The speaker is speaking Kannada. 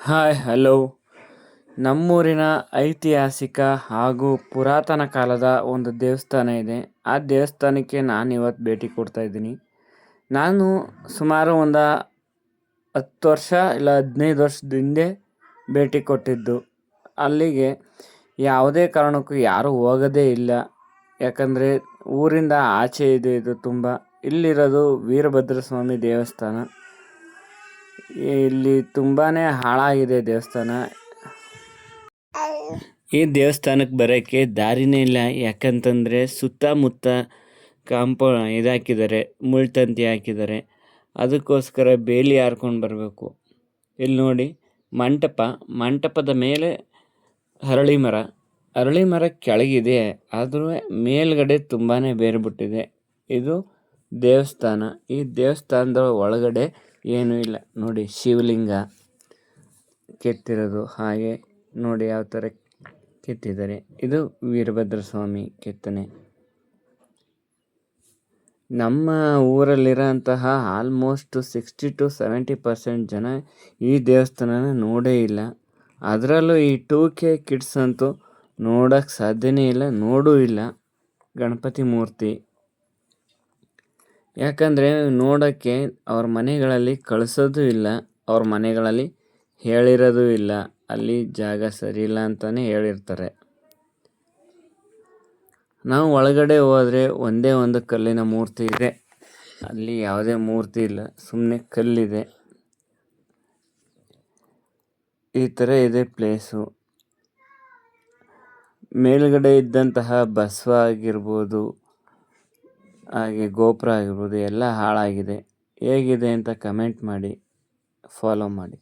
Hi hello. ನಮ್ಮೂರಿನ ಐತಿಹಾಸಿಕ ಹಾಗೂ ಪುರಾತನ ಕಾಲದ ಒಂದು ದೇವಸ್ಥಾನ ಇದೆ. ಆ ದೇವಸ್ಥಾನಕ್ಕೆ ನಾನು ಇವತ್ತು ಭೇಟಿ ಕೊಡ್ತಾ ಇದ್ದೀನಿ. ನಾನು ಸುಮಾರು ಒಂದು 10 ವರ್ಷ ಇಲ್ಲ 15 ವರ್ಷದ ಹಿಂದೆ ಭೇಟಿ ಕೊಟ್ಟಿದ್ದು. ಅಲ್ಲಿಗೆ ಯಾವುದೇ ಕಾರಣಕ್ಕೂ ಯಾರೂ ಹೋಗೋದೇ ಇಲ್ಲ. ಯಾಕಂದರೆ ಊರಿಂದ ಆಚೆ ಇದೆ ಇದು ತುಂಬ. ಇಲ್ಲಿರೋದು ವೀರಭದ್ರ ಸ್ವಾಮಿ ದೇವಸ್ಥಾನ. ಇಲ್ಲಿ ತುಂಬಾ ಹಾಳಾಗಿದೆ ದೇವಸ್ಥಾನ. ಈ ದೇವಸ್ಥಾನಕ್ಕೆ ಬರೋಕ್ಕೆ ದಾರಿನೇ ಇಲ್ಲ. ಯಾಕಂತಂದರೆ ಸುತ್ತಮುತ್ತ ಇದಾಕಿದ್ದಾರೆ, ಮುಳ್ತಂತಿ ಹಾಕಿದ್ದಾರೆ. ಅದಕ್ಕೋಸ್ಕರ ಬೇಲಿ ಹಾರ್ಕೊಂಡು ಬರಬೇಕು. ಇಲ್ಲಿ ನೋಡಿ ಮಂಟಪದ ಮೇಲೆ ಅರಳಿ ಮರ ಕೆಳಗಿದೆ, ಆದರೂ ಮೇಲ್ಗಡೆ ತುಂಬಾ ಬೇರೆ ಬಿಟ್ಟಿದೆ. ಇದು ದೇವಸ್ಥಾನ. ಈ ದೇವಸ್ಥಾನದ ಒಳಗಡೆ ಏನೂ ಇಲ್ಲ. ನೋಡಿ ಶಿವಲಿಂಗ ಕೆತ್ತಿರೋದು, ಹಾಗೆ ನೋಡಿ ಯಾವ ಥರ ಕೆತ್ತಿದ್ದಾರೆ. ಇದು ವೀರಭದ್ರ ಸ್ವಾಮಿ ಕೆತ್ತನೆ. ನಮ್ಮ ಊರಲ್ಲಿರೋಂತಹ ಆಲ್ಮೋಸ್ಟ್ 60-70% ಜನ ಈ ದೇವಸ್ಥಾನನ ನೋಡೇ ಇಲ್ಲ. ಅದರಲ್ಲೂ ಈ 2K ಕಿಡ್ಸ್ ಅಂತೂ ನೋಡೋಕ್ಕೆ ಸಾಧ್ಯನೇ ಇಲ್ಲ, ನೋಡೂ ಇಲ್ಲ ಗಣಪತಿ ಮೂರ್ತಿ. ಯಾಕಂದರೆ ನೋಡೋಕ್ಕೆ ಅವ್ರ ಮನೆಗಳಲ್ಲಿ ಕಳಿಸೋದು ಇಲ್ಲ, ಅವ್ರ ಮನೆಗಳಲ್ಲಿ ಹೇಳಿರೋದು ಇಲ್ಲ. ಅಲ್ಲಿ ಜಾಗ ಸರಿ ಇಲ್ಲ ಅಂತಲೇ ಹೇಳಿರ್ತಾರೆ. ನಾವು ಒಳಗಡೆ ಹೋದರೆ ಒಂದೇ ಒಂದು ಕಲ್ಲಿನ ಮೂರ್ತಿ ಇದೆ. ಅಲ್ಲಿ ಯಾವುದೇ ಮೂರ್ತಿ ಇಲ್ಲ, ಸುಮ್ಮನೆ ಕಲ್ಲಿದೆ. ಈ ಥರ ಇದೆ ಪ್ಲೇಸು. ಮೇಲ್ಗಡೆ ಇದ್ದಂತಹ ಬಸವ ಆಗಿರ್ಬೋದು, ಹಾಗೆ ಗೋಪುರ ಆಗಿರ್ಬೋದು, ಎಲ್ಲ ಹಾಳಾಗಿದೆ. ಹೇಗಿದೆ ಅಂತ ಕಮೆಂಟ್ ಮಾಡಿ, ಫಾಲೋ ಮಾಡಿ.